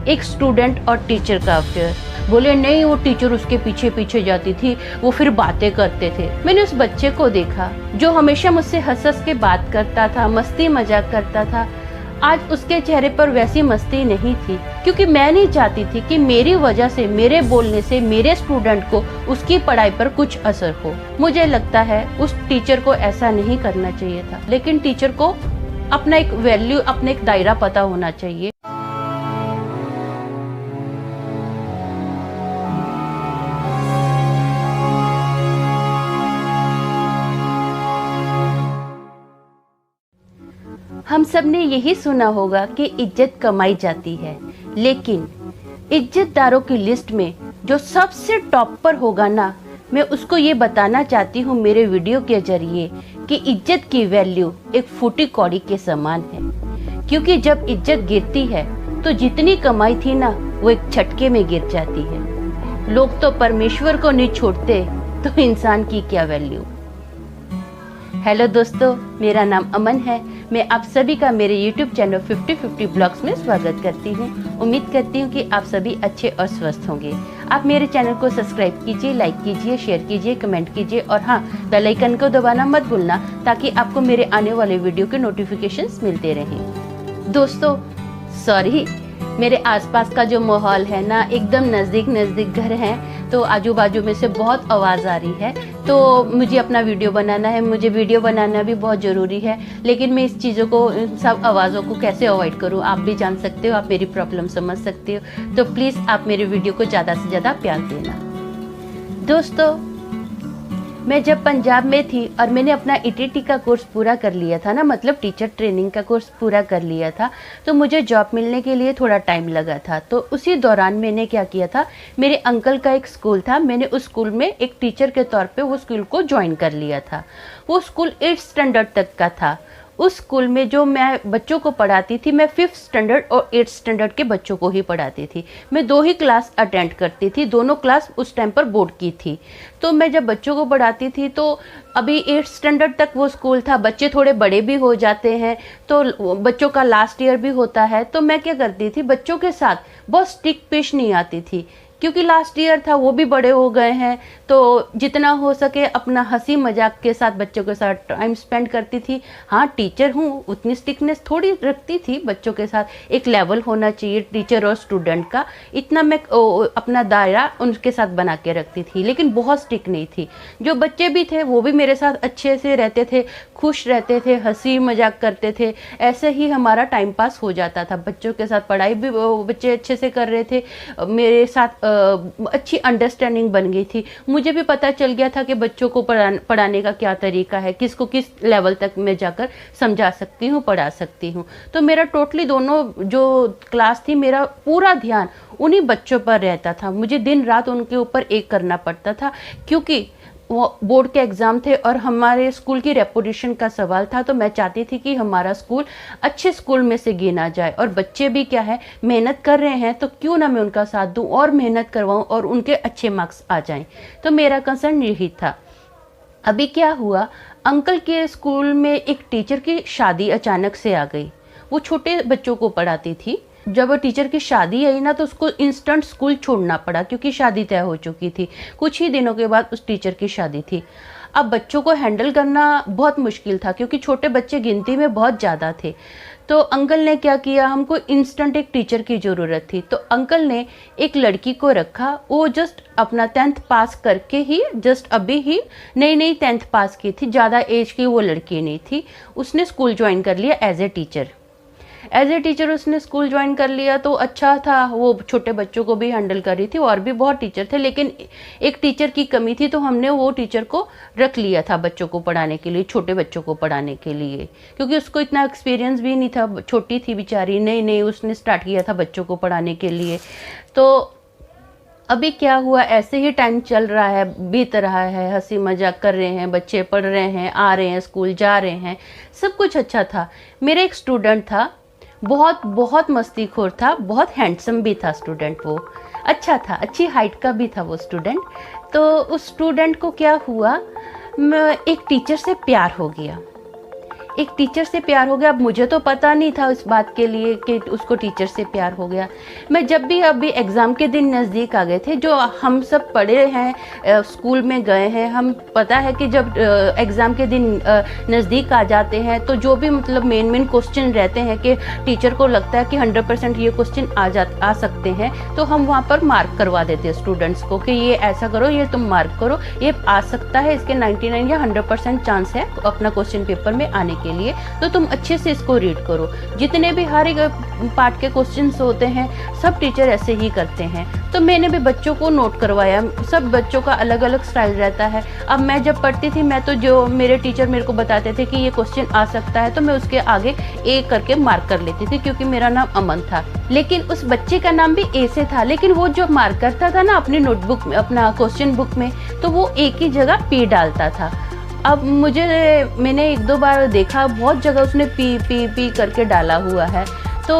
एक स्टूडेंट और टीचर का अफेयर। बोले नहीं, वो टीचर उसके पीछे पीछे जाती थी, वो फिर बातें करते थे। मैंने उस बच्चे को देखा जो हमेशा मुझसे हंस हंस के बात करता था, मस्ती मजाक करता था। आज उसके चेहरे पर वैसी मस्ती नहीं थी, क्योंकि मैं नहीं चाहती थी कि मेरी वजह से, मेरे बोलने से मेरे स्टूडेंट को उसकी पढ़ाई पर कुछ असर हो। मुझे लगता है उस टीचर को ऐसा नहीं करना चाहिए था, लेकिन टीचर को अपना एक वैल्यू, अपना एक दायरा पता होना चाहिए। हम सब ने यही सुना होगा कि इज्जत कमाई जाती है, लेकिन इज्जतदारों की लिस्ट में जो सबसे टॉप पर होगा ना, मैं उसको ये बताना चाहती हूँ मेरे वीडियो के जरिए कि इज्जत की वैल्यू एक फूटी कौड़ी के समान है। क्योंकि जब इज्जत गिरती है तो जितनी कमाई थी ना, वो एक झटके में गिर जाती है। लोग तो परमेश्वर को नहीं छोड़ते, तो इंसान की क्या वैल्यू। हेलो दोस्तों, मेरा नाम अमन है। मैं आप सभी का मेरे YouTube चैनल 50-50 ब्लॉग्स में स्वागत करती हूँ। उम्मीद करती हूँ कि आप सभी अच्छे और स्वस्थ होंगे। आप मेरे चैनल को सब्सक्राइब कीजिए, लाइक कीजिए, शेयर कीजिए, कमेंट कीजिए और हाँ, बेल आइकन को दबाना मत भूलना, ताकि आपको मेरे आने वाले वीडियो के नोटिफिकेशंस मिलते रहें। दोस्तों सॉरी, मेरे आसपास का जो माहौल है ना, एकदम नज़दीक घर हैं, तो आजू बाजू में से बहुत आवाज़ आ रही है। तो मुझे अपना वीडियो बनाना है, मुझे वीडियो बनाना भी बहुत ज़रूरी है, लेकिन मैं इस चीज़ों को, सब आवाज़ों को कैसे अवॉइड करूं, आप भी जान सकते हो, आप मेरी प्रॉब्लम समझ सकते हो। तो प्लीज़ आप मेरे वीडियो को ज़्यादा से ज़्यादा प्यार देना। दोस्तों, मैं जब पंजाब में थी और मैंने अपना ईटीटी का कोर्स पूरा कर लिया था ना, मतलब टीचर ट्रेनिंग का कोर्स पूरा कर लिया था, तो मुझे जॉब मिलने के लिए थोड़ा टाइम लगा था। तो उसी दौरान मैंने क्या किया था, मेरे अंकल का एक स्कूल था, मैंने उस स्कूल में एक टीचर के तौर पे वो स्कूल को ज्वाइन कर लिया था। वो स्कूल 8th स्टैंडर्ड तक का था। उस स्कूल में जो मैं बच्चों को पढ़ाती थी, मैं 5th स्टैंडर्ड और 8th स्टैंडर्ड के बच्चों को ही पढ़ाती थी। मैं 2 ही क्लास अटेंड करती थी, दोनों क्लास उस टाइम पर बोर्ड की थी। तो मैं जब बच्चों को पढ़ाती थी, तो अभी 8th स्टैंडर्ड तक वो स्कूल था, बच्चे थोड़े बड़े भी हो जाते हैं, तो बच्चों का लास्ट ईयर भी होता है। तो मैं क्या करती थी, बच्चों के साथ बहुत स्ट्रिक्ट पेश नहीं आती थी, क्योंकि लास्ट ईयर था, वो भी बड़े हो गए हैं। तो जितना हो सके अपना हंसी मजाक के साथ बच्चों के साथ टाइम स्पेंड करती थी। हाँ, टीचर हूँ, उतनी स्ट्रिक्टनेस थोड़ी रखती थी बच्चों के साथ, एक लेवल होना चाहिए टीचर और स्टूडेंट का, इतना मैं अपना दायरा उनके साथ बना के रखती थी, लेकिन बहुत स्ट्रिक्ट नहीं थी। जो बच्चे भी थे वो भी मेरे साथ अच्छे से रहते थे, खुश रहते थे, हंसी मजाक करते थे। ऐसे ही हमारा टाइम पास हो जाता था। बच्चों के साथ पढ़ाई भी बच्चे अच्छे से कर रहे थे, मेरे साथ अच्छी अंडरस्टैंडिंग बन गई थी। मुझे भी पता चल गया था कि बच्चों को पढ़ाने का क्या तरीका है, किसको किस लेवल तक मैं जाकर समझा सकती हूँ, पढ़ा सकती हूँ। तो मेरा टोटली दोनों जो क्लास थी, मेरा पूरा ध्यान उन्हीं बच्चों पर रहता था। मुझे दिन रात उनके ऊपर एक करना पड़ता था, क्योंकि वो बोर्ड के एग्ज़ाम थे और हमारे स्कूल की रेपुटेशन का सवाल था। तो मैं चाहती थी कि हमारा स्कूल अच्छे स्कूल में से गिना जाए, और बच्चे भी क्या है, मेहनत कर रहे हैं, तो क्यों ना मैं उनका साथ दूं और मेहनत करवाऊं और उनके अच्छे मार्क्स आ जाएं। तो मेरा कंसर्न यही था। अभी क्या हुआ, अंकल के स्कूल में एक टीचर की शादी अचानक से आ गई। वो छोटे बच्चों को पढ़ाती थी। जब टीचर की शादी आई ना, तो उसको इंस्टेंट स्कूल छोड़ना पड़ा, क्योंकि शादी तय हो चुकी थी। कुछ ही दिनों के बाद उस टीचर की शादी थी। अब बच्चों को हैंडल करना बहुत मुश्किल था, क्योंकि छोटे बच्चे गिनती में बहुत ज़्यादा थे। तो अंकल ने क्या किया, हमको इंस्टेंट एक टीचर की ज़रूरत थी। तो अंकल ने एक लड़की को रखा, वो जस्ट अपना 10th पास करके ही, जस्ट अभी ही नई 10th पास की थी, ज़्यादा एज की वो लड़की नहीं थी। उसने स्कूल ज्वाइन कर लिया एज ए टीचर उसने स्कूल ज्वाइन कर लिया। तो अच्छा था, वो छोटे बच्चों को भी हैंडल कर रही थी, और भी बहुत टीचर थे, लेकिन एक टीचर की कमी थी, तो हमने वो टीचर को रख लिया था बच्चों को पढ़ाने के लिए, छोटे बच्चों को पढ़ाने के लिए, क्योंकि उसको इतना एक्सपीरियंस भी नहीं था, छोटी थी बेचारी, नई उसने स्टार्ट किया था बच्चों को पढ़ाने के लिए। तो अभी क्या हुआ, ऐसे ही टाइम चल रहा है, बीत रहा है, हंसी मजाक कर रहे हैं, बच्चे पढ़ रहे हैं, आ रहे हैं, स्कूल जा रहे हैं, सब कुछ अच्छा था। मेरा एक स्टूडेंट था, बहुत मस्तीखोर था, बहुत हैंडसम भी था स्टूडेंट। वो अच्छा था, अच्छी हाइट का भी था वो स्टूडेंट। तो उस स्टूडेंट को क्या हुआ, एक टीचर से प्यार हो गया। एक टीचर से प्यार हो गया। अब मुझे तो पता नहीं था उस बात के लिए कि उसको टीचर से प्यार हो गया। मैं जब भी अभी एग्ज़ाम के दिन नज़दीक आ गए थे, जो हम सब पढ़े हैं, स्कूल में गए हैं, हम पता है कि जब एग्ज़ाम के दिन नज़दीक आ जाते हैं तो जो भी मतलब मेन क्वेश्चन रहते हैं कि टीचर को लगता है कि 100% ये क्वेश्चन आ सकते हैं, तो हम वहाँ पर मार्क करवा देते हैं स्टूडेंट्स को कि ये ऐसा करो, ये तुम मार्क करो, ये आ सकता है, इसके 99 या 100% चांस है अपना क्वेश्चन पेपर में आने के लिए, तो तुम अच्छे से इसको रीड करो। जितने भी हर एक पार्ट के क्वेश्चंस होते हैं सब टीचर ऐसे ही करते हैं। तो मैंने भी बच्चों को नोट करवाया। सब बच्चों का अलग अलग स्टाइल रहता है। अब मैं जब पढ़ती थी, मैं तो जो मेरे टीचर मेरे को बताते थे कि ये क्वेश्चन आ सकता है, तो मैं उसके आगे ए करके मार्क कर लेती थी, क्योंकि मेरा नाम अमन था। लेकिन उस बच्चे का नाम भी ए से था, लेकिन वो जो मार्क करता था ना अपनी नोटबुक में, अपना क्वेश्चन बुक में, तो वो ए की जगह पी डालता था। अब मैंने 1-2 बार देखा, बहुत जगह उसने पी करके डाला हुआ है। तो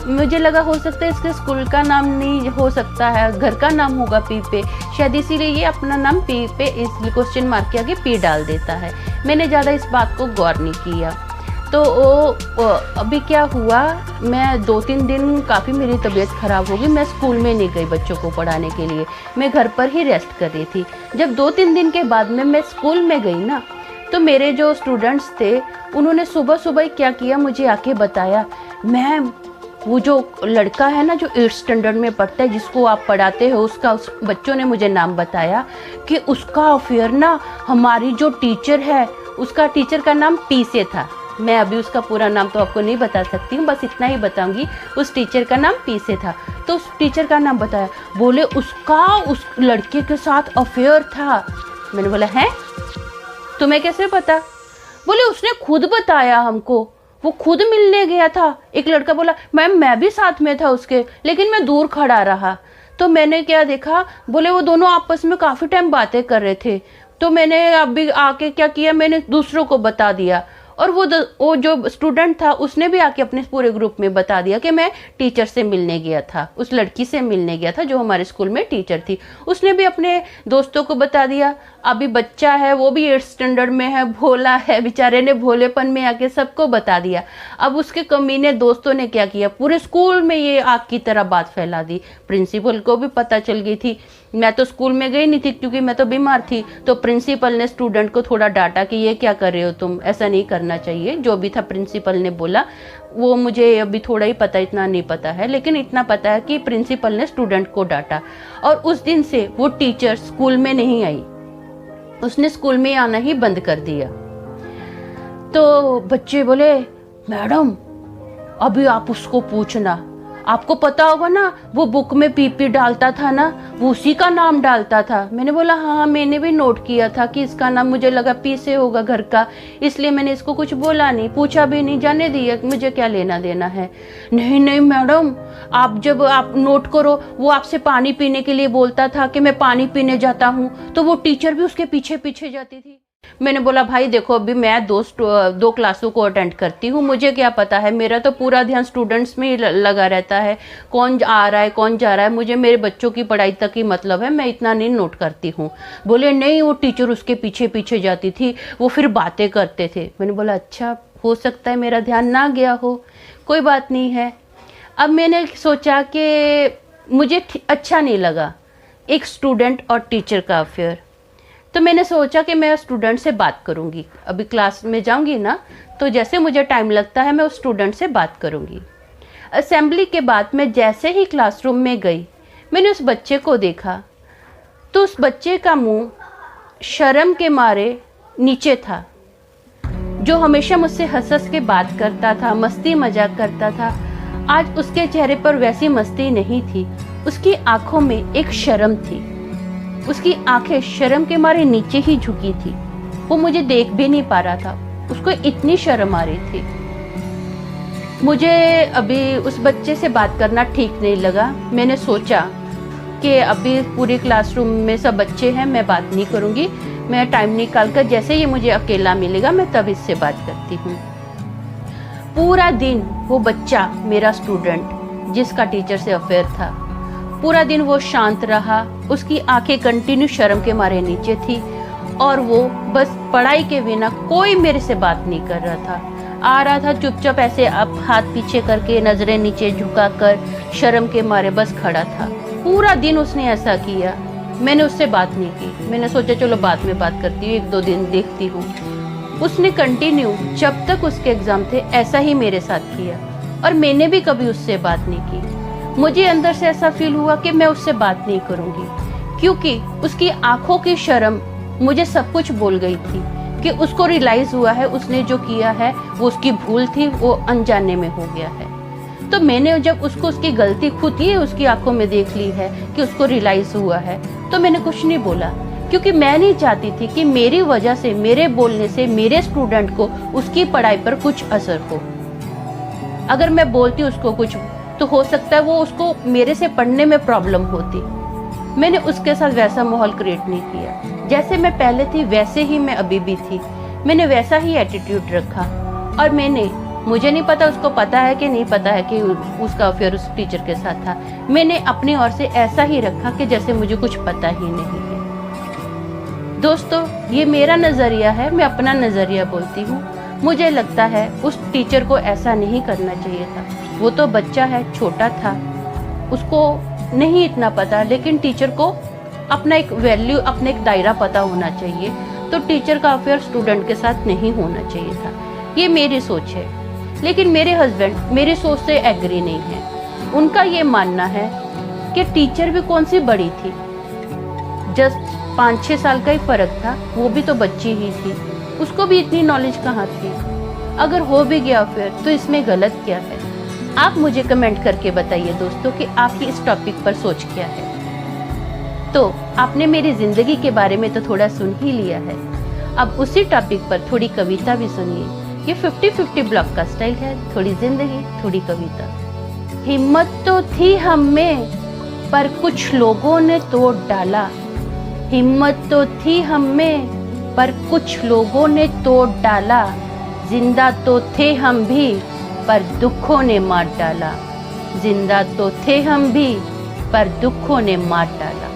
मुझे लगा हो सकता है इसके स्कूल का नाम नहीं हो सकता है, घर का नाम होगा पी पे, शायद इसीलिए ये अपना नाम पी पे इस क्वेश्चन मार्क के आगे पी डाल देता है। मैंने ज़्यादा इस बात को गौर नहीं किया। तो अभी क्या हुआ, मैं 2-3 दिन काफ़ी मेरी तबीयत ख़राब हो गई। मैं स्कूल में नहीं गई बच्चों को पढ़ाने के लिए, मैं घर पर ही रेस्ट कर रही थी। जब 2-3 दिन के बाद में मैं स्कूल में गई ना, तो मेरे जो स्टूडेंट्स थे उन्होंने सुबह सुबह ही क्या किया, मुझे आके बताया, मैम वो जो लड़का है ना जो 8th स्टैंडर्ड में पढ़ता है, जिसको आप पढ़ाते हो, उस बच्चों ने मुझे नाम बताया कि उसका अफेयर ना हमारी जो टीचर है, उसका टीचर का नाम पी से था। मैं अभी उसका पूरा नाम तो आपको नहीं बता सकती हूँ, बस इतना ही बताऊंगी, उस टीचर का नाम पी से था। तो उस टीचर का नाम बताया, बोले उसका उस लड़के के साथ अफेयर था। मैंने बोला है, तुम्हें कैसे पता? बोले उसने खुद बताया हमको, वो खुद मिलने गया था। एक लड़का बोला, मैम मैं भी साथ में था उसके, लेकिन मैं दूर खड़ा रहा। तो मैंने क्या देखा, बोले वो दोनों आपस में काफ़ी टाइम बातें कर रहे थे। तो मैंने अभी आके क्या किया, मैंने दूसरों को बता दिया, और वो जो स्टूडेंट था उसने भी आके अपने पूरे ग्रुप में बता दिया कि मैं टीचर से मिलने गया था, उस लड़की से मिलने गया था जो हमारे स्कूल में टीचर थी। उसने भी अपने दोस्तों को बता दिया। अभी बच्चा है, वो भी 8th स्टैंडर्ड में है, भोला है, बेचारे ने भोलेपन में आके सबको बता दिया। अब उसके कमीने दोस्तों ने क्या किया, पूरे स्कूल में ये आग की तरह बात फैला दी। प्रिंसिपल को भी पता चल गई थी। मैं तो स्कूल में गई नहीं थी क्योंकि मैं तो बीमार थी। तो प्रिंसिपल ने स्टूडेंट को थोड़ा डांटा कि ये क्या कर रहे हो तुम, ऐसा नहीं करना चाहिए। जो भी था प्रिंसिपल ने बोला, वो मुझे अभी थोड़ा ही पता, इतना नहीं पता है, लेकिन इतना पता है कि प्रिंसिपल ने स्टूडेंट को डांटा। और उस दिन से वो टीचर स्कूल में नहीं आई, उसने स्कूल में आना ही बंद कर दिया। तो बच्चे बोले, मैडम अभी आप उसको पूछना, आपको पता होगा ना वो बुक में पीपी डालता था ना, वो उसी का नाम डालता था। मैंने बोला हाँ, मैंने भी नोट किया था कि इसका नाम, मुझे लगा पी से होगा घर का, इसलिए मैंने इसको कुछ बोला नहीं, पूछा भी नहीं, जाने दिया, मुझे क्या लेना देना है। नहीं नहीं मैडम, आप जब आप नोट करो, वो आपसे पानी पीने के लिए बोलता था कि मैं पानी पीने जाता हूँ, तो वो टीचर भी उसके पीछे पीछे जाती थी। मैंने बोला भाई देखो, अभी मैं दो क्लासों को अटेंड करती हूँ, मुझे क्या पता है, मेरा तो पूरा ध्यान स्टूडेंट्स में ही लगा रहता है, कौन आ रहा है कौन जा रहा है, मुझे मेरे बच्चों की पढ़ाई तक ही मतलब है, मैं इतना नहीं नोट करती हूँ। बोले नहीं, वो टीचर उसके पीछे पीछे जाती थी, वो फिर बातें करते थे। मैंने बोला अच्छा, हो सकता है मेरा ध्यान ना गया हो, कोई बात नहीं है। अब मैंने सोचा कि मुझे अच्छा नहीं लगा एक स्टूडेंट और टीचर का अफेयर, तो मैंने सोचा कि मैं स्टूडेंट से बात करूंगी। अभी क्लास में जाऊंगी ना, तो जैसे मुझे टाइम लगता है मैं उस स्टूडेंट से बात करूंगी। असेंबली के बाद मैं जैसे ही क्लासरूम में गई, मैंने उस बच्चे को देखा, तो उस बच्चे का मुंह शर्म के मारे नीचे था। जो हमेशा मुझसे हंस हंस के बात करता था, मस्ती मजाक करता था, आज उसके चेहरे पर वैसी मस्ती नहीं थी। उसकी आंखों में एक शर्म थी, उसकी आंखें शर्म के मारे नीचे ही झुकी थी। वो मुझे देख भी नहीं पा रहा था, उसको इतनी शर्म आ रही थी। मुझे अभी उस बच्चे से बात करना ठीक नहीं लगा। मैंने सोचा कि अभी पूरी क्लासरूम में सब बच्चे हैं, मैं बात नहीं करूंगी, मैं टाइम निकाल कर जैसे ही मुझे अकेला मिलेगा मैं तब इससे बात करती हूँ। पूरा दिन वो बच्चा, मेरा स्टूडेंट जिसका टीचर से अफेयर था, पूरा दिन वो शांत रहा। उसकी आंखें कंटिन्यू शर्म के मारे नीचे थी और वो बस पढ़ाई के बिना कोई मेरे से बात नहीं कर रहा था। आ रहा था चुपचाप ऐसे अब हाथ पीछे करके, नजरें नीचे झुकाकर, शर्म के मारे बस खड़ा था। पूरा दिन उसने ऐसा किया। मैंने उससे बात नहीं की। मैंने सोचा चलो बाद में बात करती हूँ, 1-2 दिन देखती हूँ। उसने कंटिन्यू जब तक उसके एग्जाम थे ऐसा ही मेरे साथ किया और मैंने भी कभी उससे बात नहीं की। मुझे अंदर से ऐसा फील हुआ कि मैं उससे बात नहीं करूँगी, क्योंकि उसकी आंखों की शर्म मुझे सब कुछ बोल गई थी कि उसको रियलाइज हुआ है उसने जो किया है वो उसकी भूल थी, वो अनजाने में हो गया है। तो मैंने जब उसको उसकी गलती खुद ही उसकी आंखों में देख ली है कि उसको रियलाइज हुआ है, तो मैंने कुछ नहीं बोला, क्योंकि मैं नहीं चाहती थी कि मेरी वजह से, मेरे बोलने से मेरे स्टूडेंट को उसकी पढ़ाई पर कुछ असर हो। अगर मैं बोलती उसको कुछ तो हो सकता है वो उसको मेरे से पढ़ने में प्रॉब्लम होती। मैंने उसके साथ वैसा माहौल क्रिएट नहीं किया। जैसे मैं पहले थी वैसे ही मैं अभी भी थी। मैंने वैसा ही एटीट्यूड रखा और मुझे नहीं पता उसको पता है कि नहीं पता है कि उसका अफेयर उस टीचर के साथ था। मैंने अपनी ओर से ऐसा ही रखा कि जैसे मुझे कुछ पता ही नहीं है। दोस्तों, ये मेरा नज़रिया है, मैं अपना नज़रिया बोलती हूँ। मुझे लगता है उस टीचर को ऐसा नहीं करना चाहिए था। वो तो बच्चा है, छोटा था, उसको नहीं इतना पता, लेकिन टीचर को अपना एक वैल्यू, अपना एक दायरा पता होना चाहिए। तो टीचर का अफेयर स्टूडेंट के साथ नहीं होना चाहिए था। ये मेरी सोच है, लेकिन मेरे हस्बैंड मेरी सोच से एग्री नहीं है। उनका ये मानना है कि टीचर भी कौन सी बड़ी थी, जस्ट 5-6 साल का ही फर्क था, वो भी तो बच्ची ही थी, उसको भी इतनी नॉलेज कहाँ थी। अगर हो भी गया अफेयर तो इसमें गलत क्या है? आप मुझे कमेंट करके बताइए दोस्तों कि आपकी इस टॉपिक पर सोच क्या है। तो आपने मेरी जिंदगी के बारे में तो थोड़ा सुन ही लिया है, अब उसी टॉपिक पर थोड़ी कविता भी सुनिए। ये 50-50 ब्लॉक का स्टाइल है, थोड़ी जिंदगी थोड़ी कविता। हिम्मत तो थी हम में पर कुछ लोगों ने तोड़ डाला, हिम्मत तो थी हम में पर कुछ लोगों ने तोड़ डाला, जिंदा तो थे हम भी पर दुखों ने मार डाला, जिंदा तो थे हम भी पर दुखों ने मार डाला।